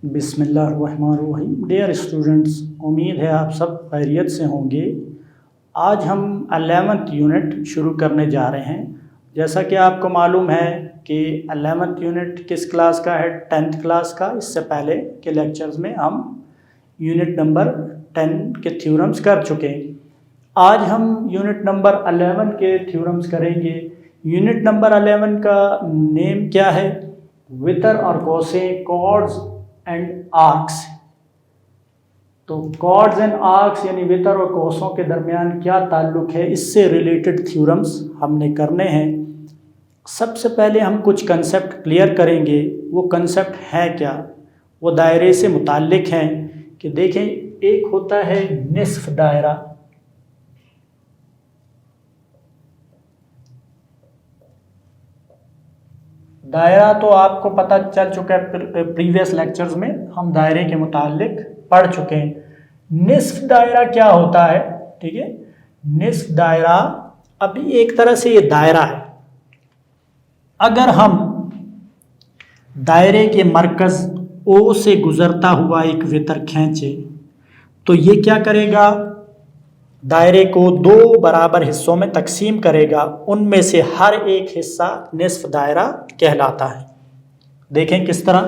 बिस्मिल्लाहिर्रहमानिर्रहीम। Dear students, उम्मीद है आप सब खैरियत से होंगे। आज हम 11th यूनिट शुरू करने जा रहे हैं। जैसा कि आपको मालूम है कि 11th यूनिट किस क्लास का है, 10th क्लास का। इससे पहले के लेक्चर्स में हम यूनिट नंबर 10 के थ्योरम्स कर चुके हैं। आज हम यूनिट नंबर 11 के थ्योरम्स करेंगे। यूनिट नंबर 11 का नेम क्या है? वितर और कोसें, कॉर्ड्स एंड आर्क्स। तो कॉर्ड्स एंड आर्क्स यानी वितर और कोसों के दरमियान क्या ताल्लुक है, इससे रिलेटेड थ्योरम्स हमने करने हैं। सबसे पहले हम कुछ कंसेप्ट क्लियर करेंगे। वो कंसेप्ट है क्या? वो दायरे से मुताल्लिक हैं कि देखें, एक होता है निस्फ दायरा, दायरा तो आपको पता चल चुका है, प्रीवियस लेक्चर्स में हम दायरे के मुताल्लिक पढ़ चुके हैं। निस्फ दायरा क्या होता है? ठीक है, निस्फ दायरा अभी एक तरह से ये दायरा है। अगर हम दायरे के मरकज ओ से गुजरता हुआ एक वितर खींचे तो ये क्या करेगा? दायरे को दो बराबर हिस्सों में तकसीम करेगा। उनमें से हर एक हिस्सा निस्फ दायरा कहलाता है। देखें किस तरह।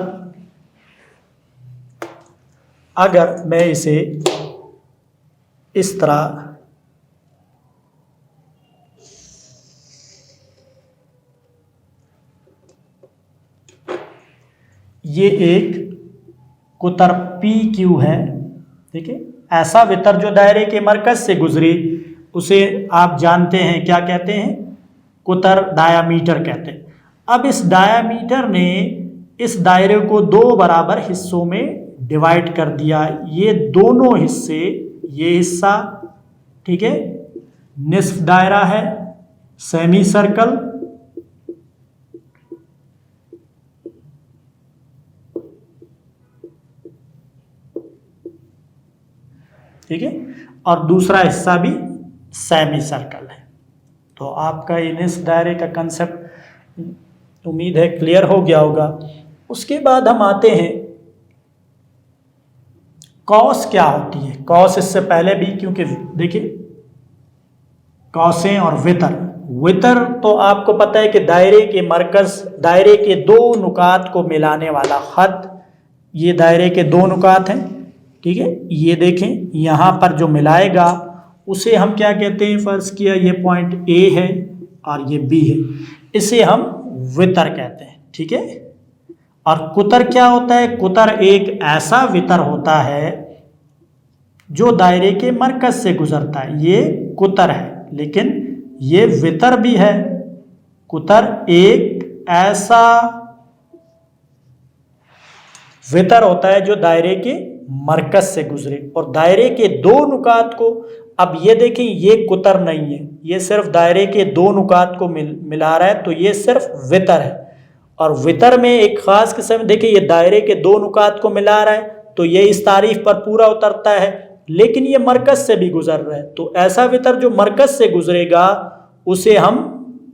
अगर मैं इसे इस तरह ये एक कुतर PQ है, ठीक है। ऐसा वितर जो दायरे के मरकज से गुजरे उसे आप जानते हैं क्या कहते हैं? कुतर डायामीटर कहते हैं। अब इस डायामीटर ने इस दायरे को दो बराबर हिस्सों में डिवाइड कर दिया। ये दोनों हिस्से, ये हिस्सा, ठीक है, निस्फ दायरा है, सेमी सर्कल, ठीक है, और दूसरा हिस्सा भी सेमी सर्कल है। तो आपका ये निस्फ दायरे का कंसेप्ट उम्मीद है क्लियर हो गया होगा। उसके बाद हम आते हैं कॉस क्या होती है। कॉस इससे पहले भी, क्योंकि देखिए कॉसें और वितर, वितर तो आपको पता है कि दायरे के मरकज, दायरे के दो नुकात को मिलाने वाला खत। ये दायरे के दो नुकात हैं, ठीक है। ये देखें, यहाँ पर जो मिलाएगा उसे हम क्या कहते हैं? फर्ज किया ये पॉइंट A है और ये B है, इसे हम वितर कहते हैं, ठीक है। और कुतर क्या होता है? कुतर एक ऐसा वितर होता है जो दायरे के मरकज से गुजरता है। ये कुतर है, लेकिन ये वितर भी है। कुतर एक ऐसा वितर होता है जो दायरे के मरकज से गुजरे और दायरे के दो नुकात को, अब ये देखें, ये कुतर नहीं है, ये सिर्फ दायरे के दो नुकात को मिला रहा है, तो ये सिर्फ वितर है। और वितर में एक खास किस्म, देखिए ये दायरे के दो नुकात को मिला रहा है तो ये इस तारीफ पर पूरा उतरता है, लेकिन ये मरकज से भी गुजर रहा है। तो ऐसा वितर जो मरकज से गुजरेगा उसे हम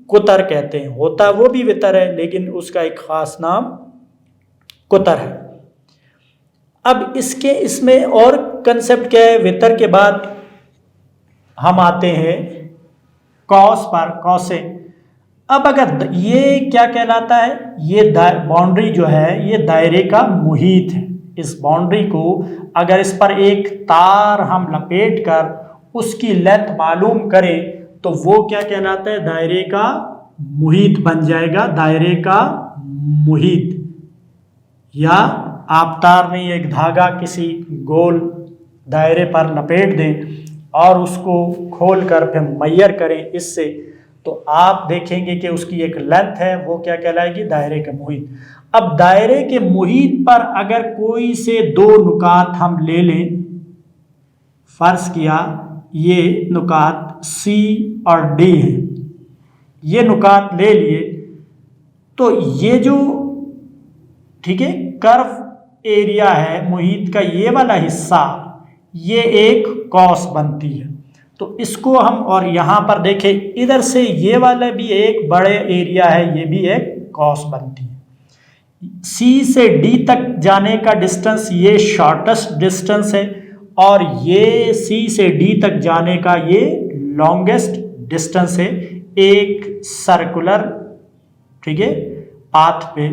कुतर कहते हैं। होता वो भी वितर है, लेकिन उसका एक खास नाम कुतर है। अब इसमें और कंसेप्ट क्या है? वितर के बाद हम आते हैं कॉस पर, कॉसे। अब अगर ये क्या कहलाता है? ये बाउंड्री जो है ये दायरे का मुहीत है। इस बाउंड्री को अगर इस पर एक तार हम लपेट कर उसकी लेंथ मालूम करें तो वो क्या कहलाता है? दायरे का मुहीत बन जाएगा। दायरे का मुहीत, या आप तार में एक धागा किसी गोल दायरे पर लपेट दें और उसको खोल कर फिर मैयर करें इससे, तो आप देखेंगे कि उसकी एक लेंथ है, वो क्या कहलाएगी? दायरे का मुहीत। अब दायरे के मुहीत पर अगर कोई से दो नुकात हम ले लें, फर्ज किया ये नुकात C और D हैं, ये नुकात ले लिए, तो ये जो, ठीक है, कर्व एरिया है मुहीत का, ये वाला हिस्सा, ये एक कॉस बनती है। तो इसको हम, और यहाँ पर देखें इधर से ये वाला भी एक बड़े एरिया है, ये भी एक कॉस बनती है। सी से डी तक जाने का डिस्टेंस ये शॉर्टेस्ट डिस्टेंस है, और ये सी से डी तक जाने का ये लॉन्गेस्ट डिस्टेंस है एक सर्कुलर, ठीक है, पाथ पे।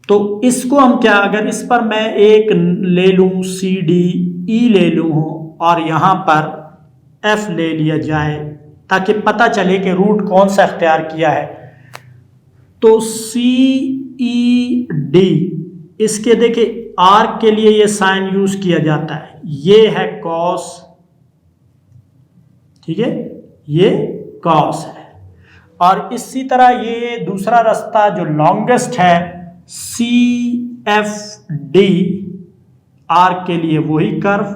तो इसको हम क्या, अगर इस पर मैं एक ले लूं सी डी, ई ले लूं और यहां पर एफ ले लिया जाए ताकि पता चले कि रूट कौन सा इख्तियार किया है, तो सी ई डी, इसके देखिए आर्क के लिए ये साइन यूज किया जाता है, ये है कॉस, ठीक है, ये कॉस है। और इसी तरह ये दूसरा रास्ता जो लॉन्गेस्ट है सी एफ डी, आर्क के लिए वही कर्व,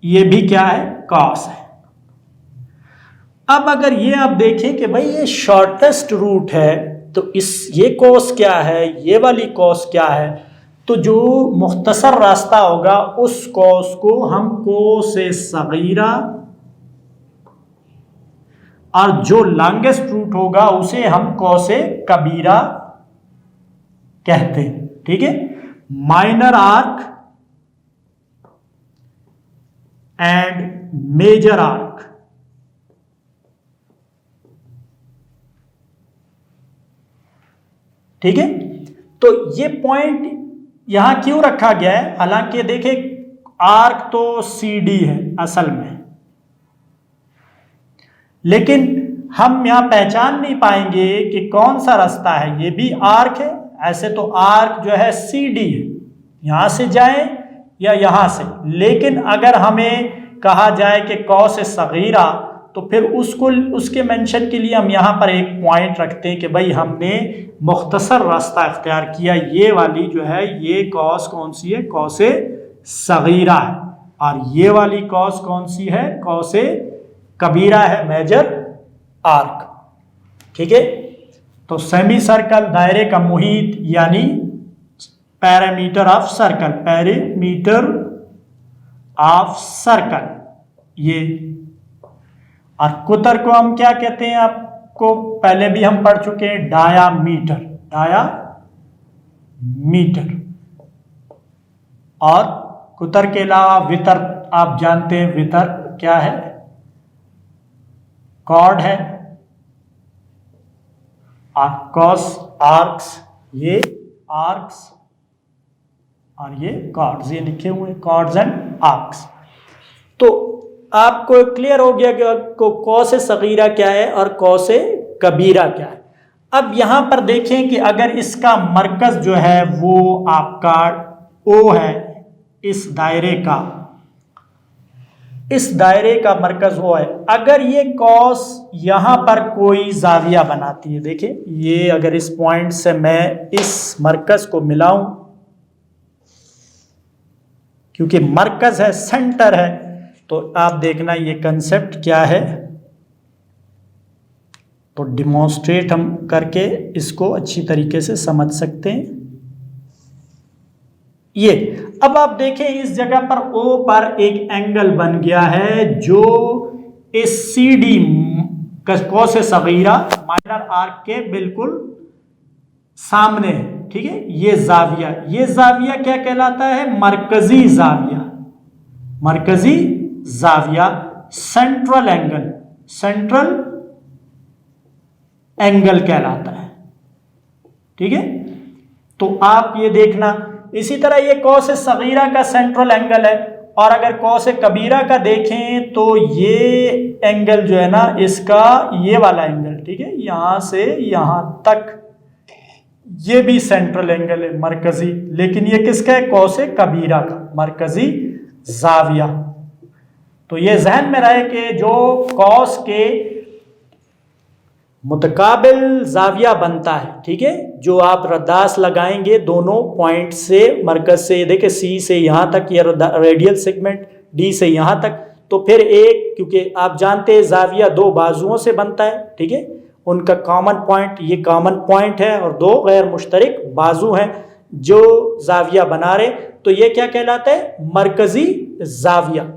ये भी क्या है, कॉस है। अब अगर ये आप देखें कि भाई ये शॉर्टेस्ट रूट है, तो इस ये कॉस क्या है, ये वाली कॉस क्या है, तो जो मुख्तसर रास्ता होगा उस कॉस को हम कोस सगीरा, और जो लॉन्गेस्ट रूट होगा उसे हम कॉस कबीरा कहते हैं, ठीक है। Minor arc and major arc, ठीक है। तो ये पॉइंट यहां क्यों रखा गया है, हालांकि देखिए आर्क तो सी डी है असल में, लेकिन हम यहां पहचान नहीं पाएंगे कि कौन सा रास्ता है, ये भी आर्क है, ऐसे तो आर्क जो है सी डी है, यहां से जाएं या यहां से, लेकिन अगर हमें कहा जाए कि कॉस सगीरा, तो फिर उसको उसके मेंशन के लिए हम यहाँ पर एक पॉइंट रखते हैं कि भाई हमने मुख्तसर रास्ता इख्तियार किया, ये वाली जो है ये कॉस कौन सी है, कॉस सगीरा है, और ये वाली कॉस कौन सी है, कॉस कबीरा है, मेजर आर्क, ठीक है। तो सेमी सर्कल, दायरे का मुहीत, यानी parameter of circle, parameter of circle ये, और कुतर को हम क्या कहते हैं, आपको पहले भी हम पढ़ चुके हैं, डायामीटर, डायामीटर। और कुतर के अलावा वितर, आप जानते हैं वितर क्या है, कॉर्ड है, और कॉस आर्क्स, ये आर्क्स और ये कॉर्ड्स, ये लिखे हुए हैं कॉर्ड्स एंड आर्क्स। तो आपको क्लियर हो गया कि कॉस सगीरा क्या है और कॉस कबीरा क्या है। अब यहां पर देखें कि अगर इसका मरकज जो है वो आपका ओ है, इस दायरे का मरकज वो है, अगर ये कॉस यहां पर कोई जाविया बनाती है, देखिए ये अगर इस पॉइंट से मैं इस मरकज को मिलाऊं, क्योंकि मरकज है, सेंटर है, तो आप देखना ये कंसेप्ट क्या है, तो डिमॉन्स्ट्रेट हम करके इसको अच्छी तरीके से समझ सकते हैं। ये अब आप देखें इस जगह पर ओ पर एक एंगल बन गया है जो इस सी डी कॉस सगीरा माइनर आर्क के बिल्कुल सामने है, ठीक है। ये जाविया क्या कहलाता है, मरकजी जाविया, मरकजी जाविया, सेंट्रल एंगल कहलाता है, ठीक है। तो आप ये देखना, इसी तरह ये कॉस सगीरा का सेंट्रल एंगल है, और अगर कॉस कबीरा का देखें तो ये एंगल जो है ना इसका, ये वाला एंगल, ठीक है, यहां से यहां तक ये भी सेंट्रल एंगल है, मरकजी, लेकिन ये किसका है, कॉस कबीरा का, मरकजी जाविया। तो ये जहन में रहे कि जो कॉस के मुतकाबिल जाविया बनता है, ठीक है, जो आप रद्दास लगाएंगे दोनों पॉइंट से, मरकज से, ये देखिए सी से यहाँ तक ये रेडियल सेगमेंट, डी से यहाँ तक, तो फिर एक, क्योंकि आप जानते हैं जाविया दो बाजुओं से बनता है, ठीक है, उनका कॉमन पॉइंट, ये कॉमन पॉइंट है, और दो गैर मुश्तरक बाजू हैं जो जाविया बना रहे, तो ये क्या कहलाता है, मरकजी जाविया।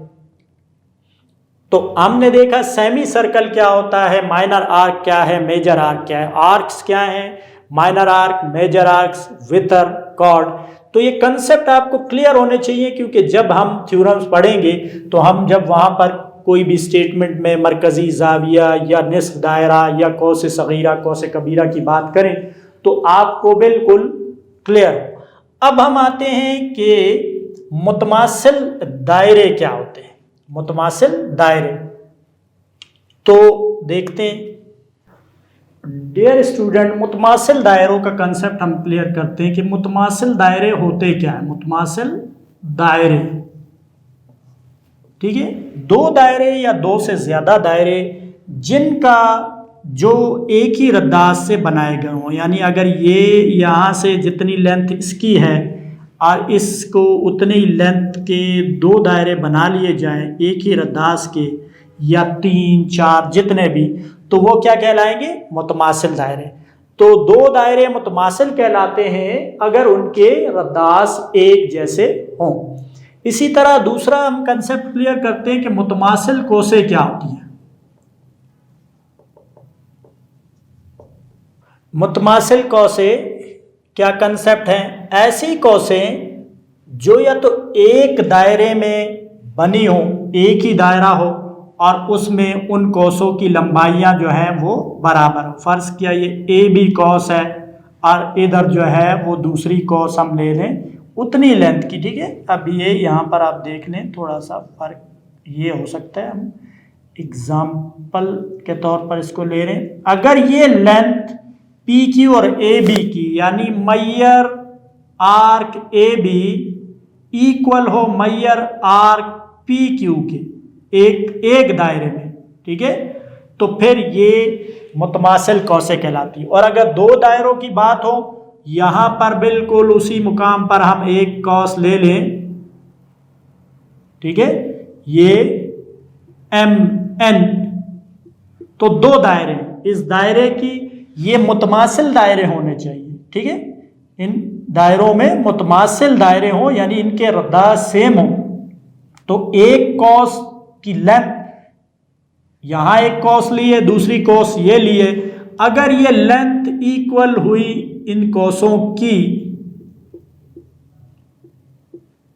तो हमने देखा सेमी सर्कल क्या होता है, माइनर आर्क क्या है, मेजर आर्क क्या है, आर्क्स क्या हैं, माइनर आर्क, मेजर आर्क्स, वितर, कॉर्ड। तो ये कंसेप्ट आपको क्लियर होने चाहिए, क्योंकि जब हम थ्योरम्स पढ़ेंगे तो हम जब वहाँ पर कोई भी स्टेटमेंट में मरकजी जाविया या निस्फ दायरा या कौस सगीरा, कौस कबीरा की बात करें तो आपको बिल्कुल क्लियर हो। अब हम आते हैं कि मुतमासिल दायरे क्या होते हैं। मुतमासिल दायरे तो देखते हैं। डियर स्टूडेंट, मुतमासिल दायरों का कंसेप्ट हम क्लियर करते हैं कि मुतमासिल दायरे होते क्या है। मुतमासिल दायरे, ठीक है, दो दायरे या दो से ज्यादा दायरे जिनका जो एक ही रद्दास से बनाए गए हों, यानी अगर ये यहाँ से जितनी लेंथ इसकी है और इसको उतनी लेंथ के दो दायरे बना लिए जाएं एक ही रद्दास के, या 3, 4 जितने भी, तो वो क्या कहलाएंगे? मुतमासिल दायरे। तो दो दायरे मुतमासिल कहलाते हैं अगर उनके रद्दास एक जैसे हों। इसी तरह दूसरा हम कंसेप्ट क्लियर करते हैं कि मुतमासिल कौसें क्या होती हैं। मुतमासिल कौसें क्या कंसेप्ट हैं? ऐसी कौसें जो या तो एक दायरे में बनी हो, एक ही दायरा हो और उसमें उन कौसों की लंबाइयां जो है वो बराबर हो। फर्ज किया ये ए बी कौस है और इधर जो है वो दूसरी कौस हम ले लें उतनी लेंथ की, ठीक है। अब ये यहाँ पर आप देख लें, थोड़ा सा फर्क ये हो सकता है, हम एग्जाम्पल के तौर पर इसको ले रहे हैं। अगर ये लेंथ पी क्यू और ए बी की, यानी Maihar arc A B equal हो मैयर आर्क पी क्यू के एक दायरे में, ठीक है, तो फिर ये मुतमासिल कौसें कहलाती है। और अगर दो दायरों की बात हो, यहां पर बिल्कुल उसी मुकाम पर हम एक कौस ले लें, ठीक है, ये एम एन, तो दो दायरे, इस दायरे की ये मुतमासिल दायरे होने चाहिए, ठीक है। इन दायरों में मुतमासिल दायरे हों, यानी इनके रद्दास सेम हो। तो एक कौस की लेंथ, यहां एक कौस लिए, दूसरी कौस ये लिए, अगर ये लेंथ इक्वल हुई इन कौसों की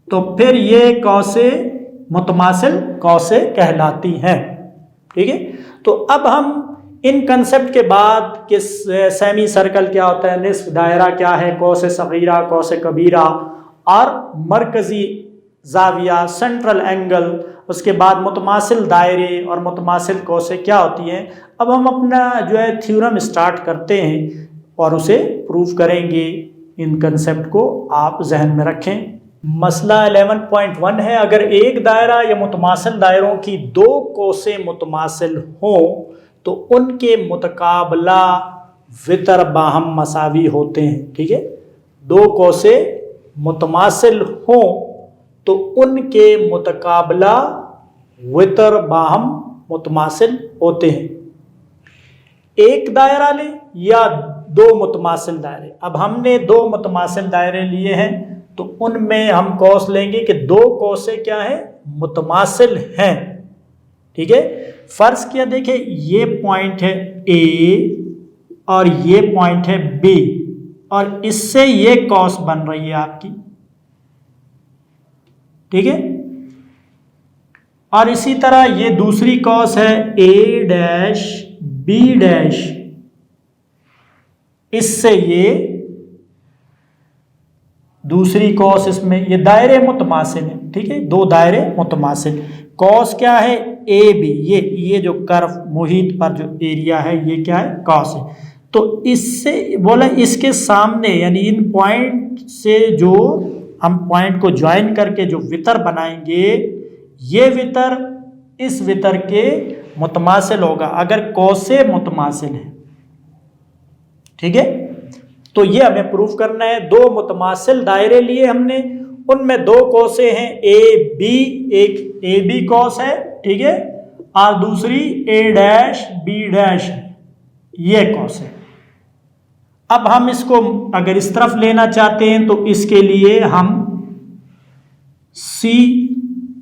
तो फिर ये कौसें मुतमासिल कौसें कहलाती हैं, ठीक है। तो अब हम इन कंसेप्ट के बाद कि सेमी सर्कल क्या होता है, निस्फ दायरा क्या है, कौस सगीरा, कौस कबीरा और मरकजी जाविया, सेंट्रल एंगल, उसके बाद मुतमासिल दायरे और मुतमासिल कौसें क्या होती हैं, अब हम अपना जो है थ्योरम स्टार्ट करते हैं और उसे प्रूव करेंगे। इन कंसेप्ट को आप जहन में रखें। मसला 11.1 है, अगर एक दायरा या मुतमासिल दायरों की दो कौसें मुतमासिल हों तो उनके मुतकाबला वितर बाहम मसावी होते हैं, ठीक है। दो कौसें मुतमासिल हों तो उनके मुतकाबला वितर बाहम मुतमासिल होते हैं। एक दायरा ले या दो मुतमासिल दायरे। अब हमने दो मुतमासिल दायरे लिए हैं तो उनमें हम कौस लेंगे कि दो कौसें क्या है, मुतमासिल हैं, ठीक है। फर्ज किया, देखिए ये पॉइंट है ए और ये पॉइंट है बी और इससे ये कौस बन रही है आपकी, ठीक है। और इसी तरह ये दूसरी कौस है ए डैश बी डैश, इससे ये दूसरी कौस, इसमें ये दायरे मुतमासिल है, ठीक है, दो दायरे मुतमासिल। कौस क्या है, ए बी, ये जो कर्व मुहित पर जो एरिया है ये क्या है, कौस है। तो इससे बोला इसके सामने, यानी इन पॉइंट से जो हम पॉइंट को ज्वाइन करके जो वितर बनाएंगे, ये वितर इस वितर के मुतमासिल होगा अगर कौसे मुतमासिल है, ठीक है। तो ये हमें प्रूफ करना है। दो मुतमासिल दायरे लिए हमने, उनमें दो कौसे हैं ए बी, एक ए बी कौस है, ठीक है, और दूसरी ए डैश बी डैश, ये कौस है। अब हम इसको अगर इस तरफ लेना चाहते हैं तो इसके लिए हम सी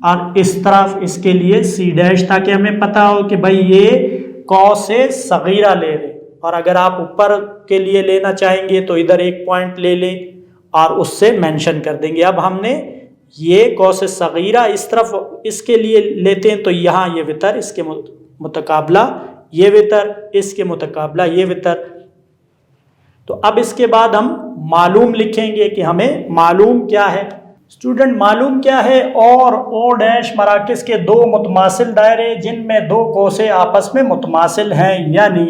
और इस तरफ इसके लिए सी डैश, ताकि हमें पता हो कि भाई ये कौस सगीरा ले रहे, और अगर आप ऊपर के लिए लेना चाहेंगे तो इधर एक पॉइंट ले लें और उससे मेंशन कर देंगे। अब हमने ये कौस सगीरा इस तरफ इसके लिए लेते हैं तो यहाँ ये वितर, इसके मुतकाबला ये वितर, इसके मुतकाबला ये वितर। तो अब इसके बाद हम मालूम लिखेंगे कि हमें मालूम क्या है। स्टूडेंट मालूम क्या है? और ओ डैश मराकिज़ के दो मुतमासिल दायरे जिनमें दो कौसे आपस में मुतमासिल हैं, यानी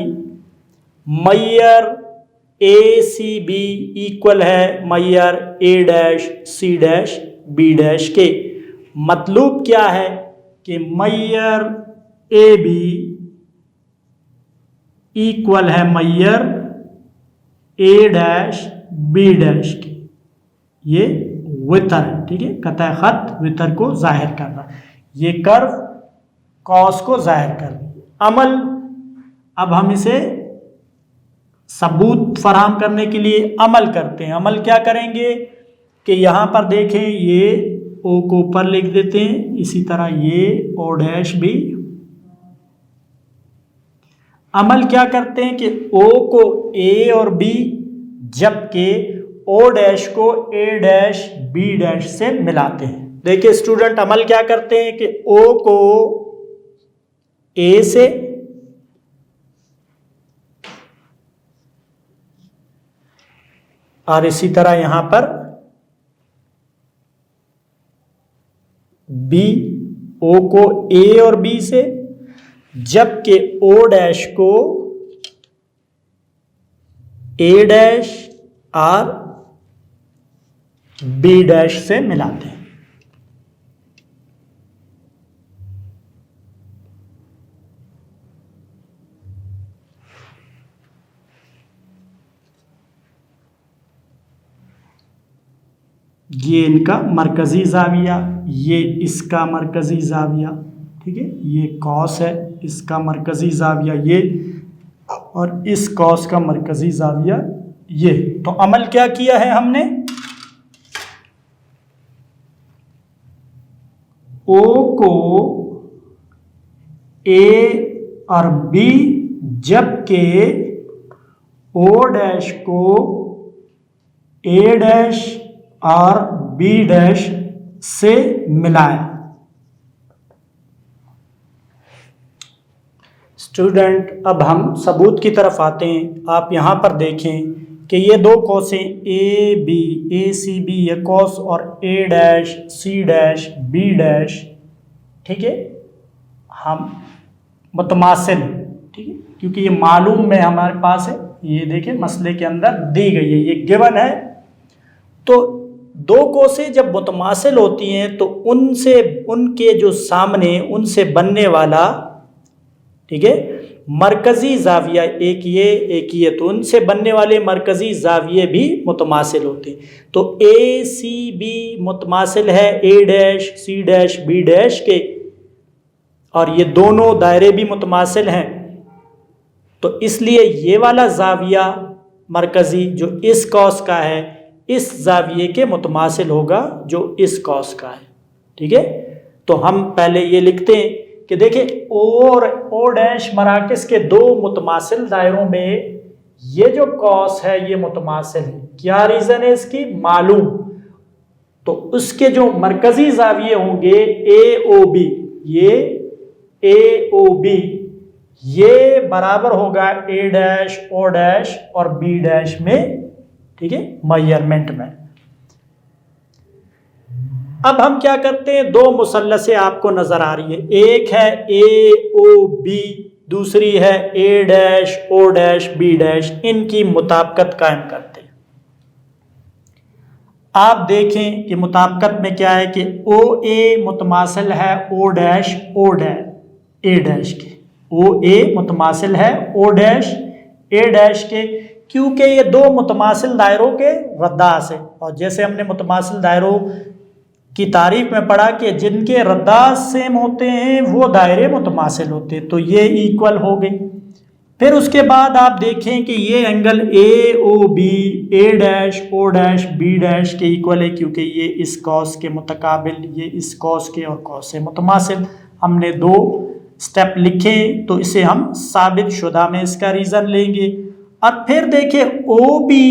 मैयर ए सी बी इक्वल है मैयर A dash C dash B dash के। मतलब क्या है कि मैयर ए बी इक्वल है मैयर ए डैश बी डैश के। ये वितर है, ठीक है, कतई खत वितर को जाहिर कर रहा है, ये कर्व कॉस को जाहिर कर रहा है। अमल, अब हम इसे सबूत फराहम करने के लिए अमल करते हैं। अमल क्या करेंगे कि यहाँ पर देखें, ये ओ को ऊपर लिख देते हैं, इसी तरह ये ओ डैश भी। अमल क्या करते हैं कि ओ को ए और बी, जबकि ओ डैश को ए डैश बी डैश से मिलाते हैं। देखिए स्टूडेंट, अमल क्या करते हैं कि ओ को ए से, और इसी तरह यहां पर बी, ओ को ए और बी से, जबकि ओ डैश को ए डैश और बी डैश से मिलाते हैं। ये इनका मरकजी जाविया, ये इसका मरकजी जाविया, ठीक है, ये कॉस है, इसका मरकजी जाविया ये, और इस कॉस का मरकजी जाविया ये। तो अमल क्या किया है हमने? ओ को ए और बी, जबकि ओ डैश को ए डैश और बी डैश से मिलाया। स्टूडेंट, अब हम सबूत की तरफ आते हैं। आप यहाँ पर देखें कि ये दो कौसें A B, A C B ये कौस, और A dash C dash B dash, ठीक है, हम मुतमासिल, ठीक है, क्योंकि ये मालूम में हमारे पास है, ये देखें मसले के अंदर दी गई है, ये गिवन है। तो दो कौसें जब मुतमासिल होती हैं तो उनसे, उनके जो सामने उनसे बनने वाला, ठीक है, मरकजी जाविया एक ये, तो उनसे बनने वाले मरकजी जाविये भी मुतमासिल होते हैं। तो ए सी बी मुतमासिल है A dash C dash B dash के, और ये दोनों दायरे भी मुतमासिल हैं। तो इसलिए ये वाला जाविया मरकजी जो इस कौस का है, इस जाविये के मुतमासिल होगा जो इस कौस का है, ठीक है। तो हम पहले ये लिखते हैं कि देखिए ओ और ओ डैश मराकिज़ के दो मुतमासिल दायरों में ये जो कौस है ये मुतमासिल है। क्या रीज़न है इसकी? मालूम। तो उसके जो मरकजी जाविये होंगे ए ओ बी, ये ए ओ बी ये बराबर होगा ए डैश ओ डैश और बी डैश में, ठीक है, मेजरमेंट में। अब हम क्या करते हैं, दो मुसल्लसें आपको नजर आ रही है, एक है ए ओ बी, दूसरी है A dash O dash B dash, इनकी मुताबिकत कायम करते हैं। आप देखें कि मुताबिकत में क्या है कि ओ ए मुतमासिल है ओ डैश ए डैश के, ओ ए मुतमासिल है ओ डैश ए डैश के, क्योंकि ये दो मुतमासिल दायरों के रद्दास है। और जैसे हमने मुतमासिल दायरों की तारीफ में पढ़ा कि जिनके रद्दास सेम होते हैं वो दायरे मुतमासिल होते हैं, तो ये इक्वल हो गई। फिर उसके बाद आप देखें कि ये angle A O B A dash O dash B dash के इक्वल है, क्योंकि ये इस कॉस के मुतकाबिल, ये इस कॉस के और कॉस से मुतमासिल। हमने दो स्टेप लिखें तो इसे हम साबित शुदा में इसका रीज़न लेंगे। अब फिर देखिए ओ बी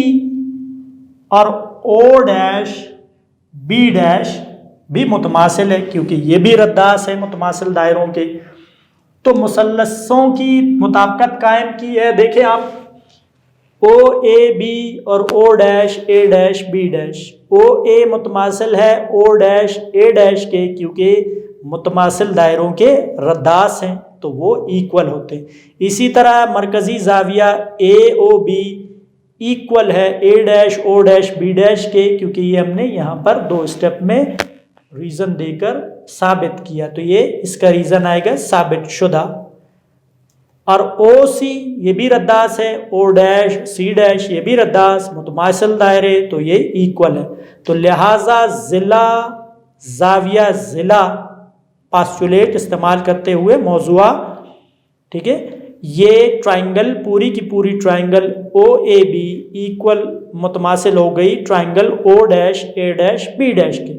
और ओ डैश बी डैश भी मुतमासिल है, क्योंकि ये भी रद्दास है मुतमासिल दायरों के। तो मुसल्लसों की मुताबिकत कायम की है। देखें आप, ओ ए बी और ओ dash A dash B dash, ओ ए मुतमासिल है ओ डैश ए डैश के, क्योंकि मुतमासिल दायरों के रद्दास हैं तो वो इक्वल होते हैं। इसी तरह मरकज़ी ज़ाविया ए ओ बी इक्वल है A dash O dash B dash के, क्योंकि ये हमने यहाँ पर 2 स्टेप में रीज़न देकर साबित किया। तो ये इसका रीज़न आएगा साबित शुदा। और ओ सी ये भी रद्दास है, ओ डैश सी डैश ये भी रद्दास, मुतमासिल दायरे, तो ये इक्वल है। तो लिहाजा ज़िला ज़ाविया ज़िला पास्चुलेट इस्तेमाल करते हुए मौज़ूआ, ठीक है, ये ट्राइंगल पूरी की पूरी triangle O A B equal मुतमासिल हो गई triangle O dash A dash B dash के।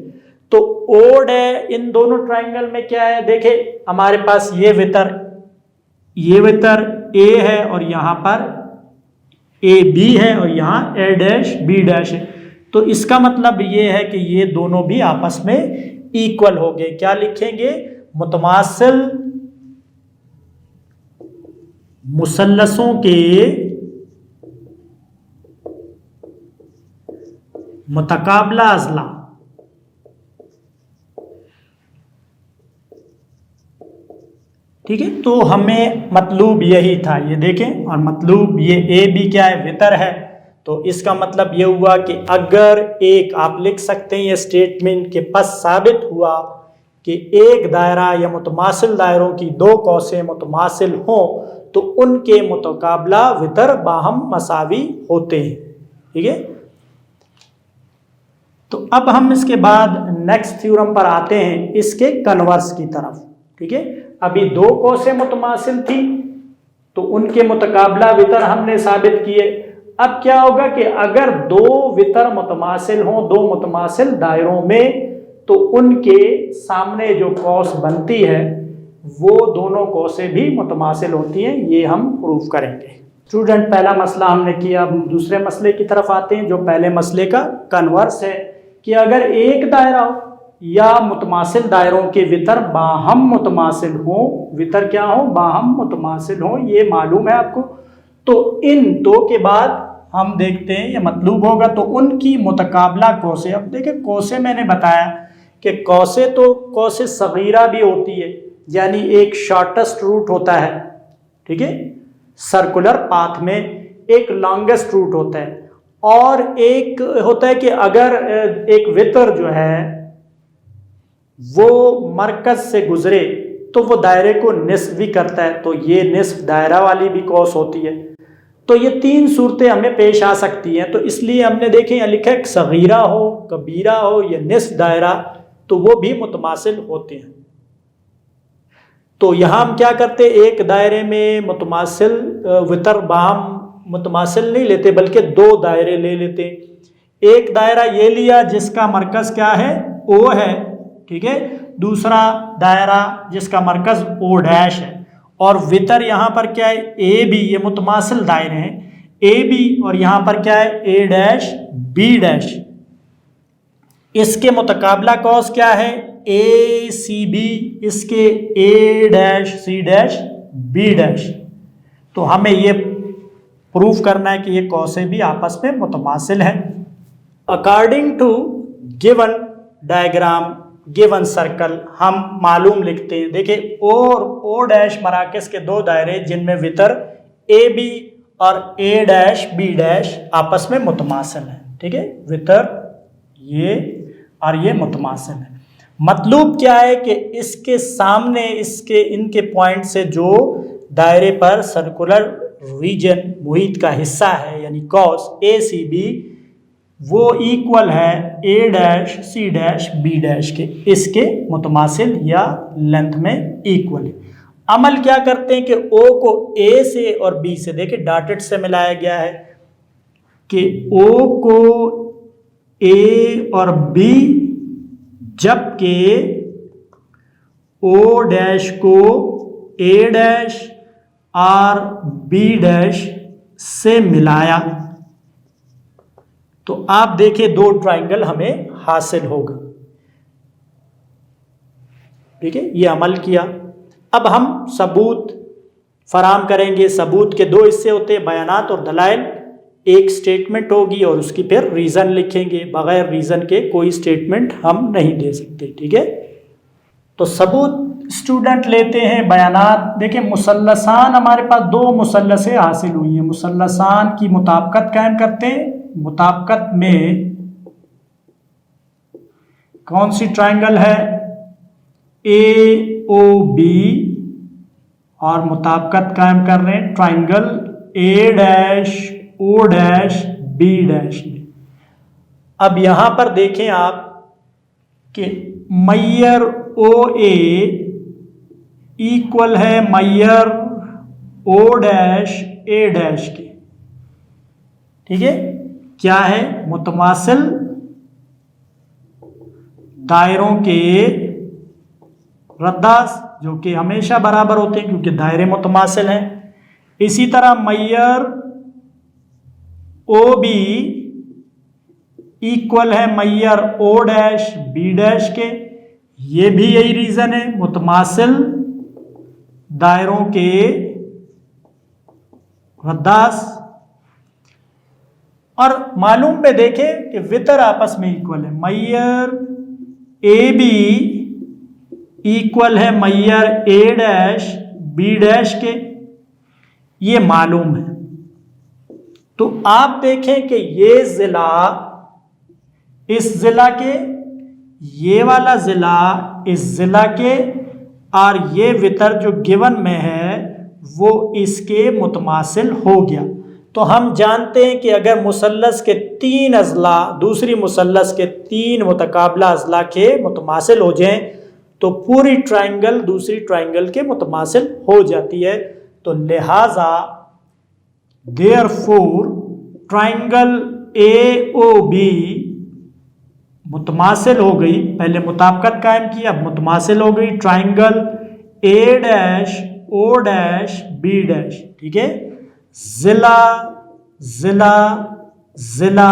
तो ओ डैश इन दोनों ट्राइंगल में क्या है, देखें हमारे पास ये वितर ए है और यहाँ पर ए बी है और यहाँ ए डैश बी डैश है। तो इसका मतलब ये है कि ये दोनों भी आपस में इक्वल हो गए। क्या लिखेंगे, मुतमासिल मुसल्लसों के मुतकाबला अज़ला, ठीक है। तो हमें मतलूब यही था, ये देखें, और मतलूब ये ए बी क्या है, वितर है। तो इसका मतलब ये हुआ कि अगर एक आप लिख सकते हैं ये स्टेटमेंट के पास साबित हुआ कि एक दायरा या मुतमासिल दायरों की 2 कौसें मुतमासिल हों तो उनके मुतकाबला वितर बाहम मसावी होते हैं, ठीक है। तो अब हम इसके बाद नेक्स्ट थ्योरम पर आते हैं, इसके कन्वर्स की तरफ, ठीक है। अभी 2 कौसें मुतमासिल थी तो उनके मुतकाबला वितर हमने साबित किए। अब क्या होगा कि अगर 2 वितर मुतमासिल हों 2 मुतमासिल दायरों में, तो उनके सामने जो कौस बनती है वो दोनों कौसें भी मुतमासिल होती हैं। ये हम प्रूव करेंगे। स्टूडेंट, पहला मसला हमने किया, अब दूसरे मसले की तरफ आते हैं जो पहले मसले का कन्वर्स है कि अगर एक दायरा या मुतमासिल दायरों के वितर बाहम मुतमासिल हो, वितर क्या हो, बाहम मुतमासिल हो, ये मालूम है आपको। तो इन 2 के बाद हम देखते हैं ये मतलूब होगा, तो उनकी मुतकाबला कौसे। अब देखिए कौसे मैंने बताया कि कौसे तो कौसे सगीरा भी होती है, यानी एक शॉर्टेस्ट रूट होता है, ठीक है, सर्कुलर पाथ में एक लॉन्गेस्ट रूट होता है, और एक होता है कि अगर एक वितर जो है वो मरकज से गुजरे तो वो दायरे को निस्फ भी करता है, तो ये निस्फ दायरा वाली भी कौस होती है। तो ये 3 सूरतें हमें पेश आ सकती हैं, तो इसलिए हमने देखे यहाँ लिखा है सगीरा हो, कबीरा हो या निस्फ दायरा, तो वो भी मुतमासिल होते हैं। तो यहाँ हम क्या करते, एक दायरे में मुतमासिल वितर बाहम मुतमासिल नहीं लेते बल्कि 2 दायरे ले लेते। एक दायरा ये लिया जिसका मरकज क्या है, ओ है, ठीक है, दूसरा दायरा जिसका मरकज ओ डैश है, और वितर यहाँ पर क्या है, ए बी, ये मुतमासिल दायरे हैं ए बी, और यहाँ पर क्या है, ए डैश बी डैश। इसके मुतकाबला कौस क्या है, ए सी बी, इसके A dash C dash B dash. तो हमें ये प्रूफ करना है कि ये कौसें भी आपस में मुतमासिल हैं। According to given diagram given circle हम मालूम लिखते हैं। देखिए ओ डैश मराकज़ के 2 दायरे जिनमें वितर ए बी और ए डैश बी डैश आपस में मुतमासिल हैं, ठीक है, वितर ये और ये मुतमासिल है। मतलब क्या है कि इसके सामने इसके इनके पॉइंट से जो दायरे पर सर्कुलर रीजन मुहित का हिस्सा है यानी कॉस ए सी बी, वो इक्वल है A dash C dash B dash के, इसके मुतमासिल या लेंथ में इक्वल है। अमल क्या करते हैं कि ओ को ए से और बी से, देखिए डॉटेड से मिलाया गया है कि ओ को ए और बी, जबकि ओ डैश को ए डैश और बी डैश से मिलाया तो आप देखें दो ट्राइंगल हमें हासिल होगा। ठीक है, ये अमल किया। अब हम सबूत फराम करेंगे। सबूत के दो हिस्से होते हैं, बयानात और दलाइल। एक स्टेटमेंट होगी और उसकी फिर रीज़न लिखेंगे। बगैर रीज़न के कोई स्टेटमेंट हम नहीं दे सकते। ठीक है, तो सबूत स्टूडेंट लेते हैं। बयानात देखें, मुसल्लसान हमारे पास दो मुसल्लसें हासिल हुई हैं। मुसल्लसान की मुताबिकत कायम करते हैं। मुताबिकत में कौन सी ट्राइंगल है? ए ओ बी, और मुताबिकत कायम कर रहे हैं triangle A dash O dash B dash में। अब यहां पर देखें आप कि मैयर ओ ए इक्वल है मैयर ओ डैश ए डैश के। ठीक है, क्या है? मुतमासिल दायरों के रद्दास, जो कि हमेशा बराबर होते हैं क्योंकि दायरे मुतमासिल हैं। इसी तरह मैयर ओ बी इक्वल है मैयर ओ डैश बी डैश के। ये भी यही रीजन है, मुतमासिल दायरों के रद्दास। और मालूम में देखें कि वितर आपस में इक्वल है। मैयर ए बी इक्वल है मैयर ए डैश बी डैश के, ये मालूम है। तो आप देखें कि ये जिला इस जिला के, ये वाला जिला इस जिला के, और ये वितर जो गिवन में है वो इसके मुतमासिल हो गया। तो हम जानते हैं कि अगर मुसल्लस के तीन अज़ला दूसरी मुसल्लस के तीन मुतकाबला अज़ला के मुतमासिल हो जाएं तो पूरी ट्राइंगल दूसरी ट्राइंगल के मुतमासिल हो जाती है। तो लिहाजा therefore triangle A O B मुतमासिल हो गई। पहले मुताबिकत कायम की, अब मुतमासिल हो गई triangle A dash O dash B dash. ठीक है, जिला जिला जिला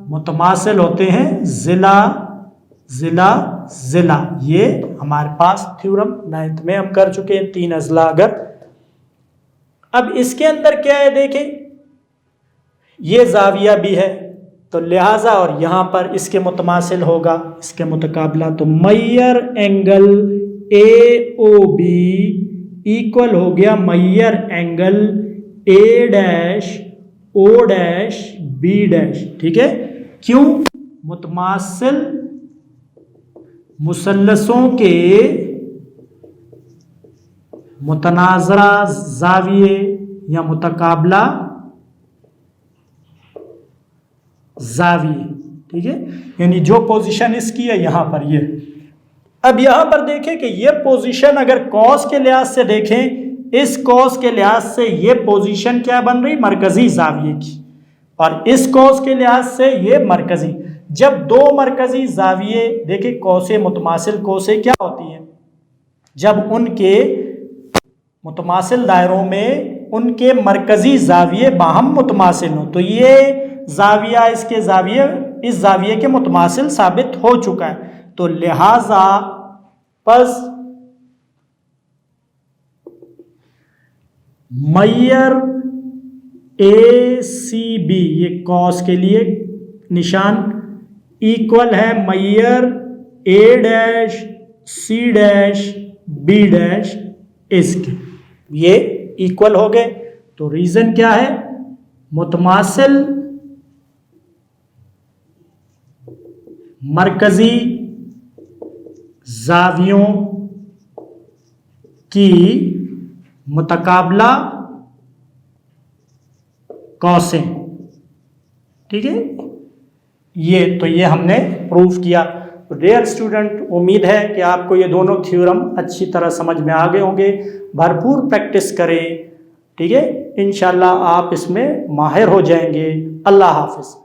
मुतमासिल होते हैं, जिला जिला जिला। ये हमारे पास थ्योरम 9th में हम कर चुके हैं, तीन अज़ला अगर। अब इसके अंदर क्या है देखें, ये जाविया भी है तो लिहाजा और यहाँ पर इसके मुतमासिल होगा, इसके मुतकाबला। तो मैयर angle A O B equal हो गया मैयर angle A dash O dash B dash. ठीक है, क्यों? मुतमासिल मुसल्लसों के मुतनाज़रा जाविये या मुतकाबला जाविये। ठीक है, यानी जो पोजीशन इसकी है यहां पर ये। अब यहां पर देखें कि ये पोजीशन अगर कॉस के लिहाज से देखें, इस कॉस के लिहाज से ये पोजीशन क्या बन रही? मरकजी जाविये की। और इस कॉस के लिहाज से ये मरकजी। जब दो मरकजी जाविये देखें, कौसे मुतमासिल कौसे क्या होती हैं? जब उनके मुतमासिल दायरों में उनके मरकजी जाविये बाहम मुतमासिल हो तो ये जाविया इसके जाविये इस जाविये के मुतमासिल साबित हो चुका है। तो लिहाजा बस मैयर ए सी बी, ये कॉस के लिए निशान, इक्वल है मैयर A dash C dash B dash इसके। ये इक्वल हो गए। तो रीजन क्या है? मुतमासिल मरकजी जावियों की मुतकाबला कौसें। ठीक है, ये हमने प्रूफ किया। तो डियर स्टूडेंट, उम्मीद है कि आपको ये दोनों थ्योरम अच्छी तरह समझ में आ गए होंगे। भरपूर प्रैक्टिस करें। ठीक है, इंशाल्लाह आप इसमें माहिर हो जाएंगे। अल्लाह हाफिज़।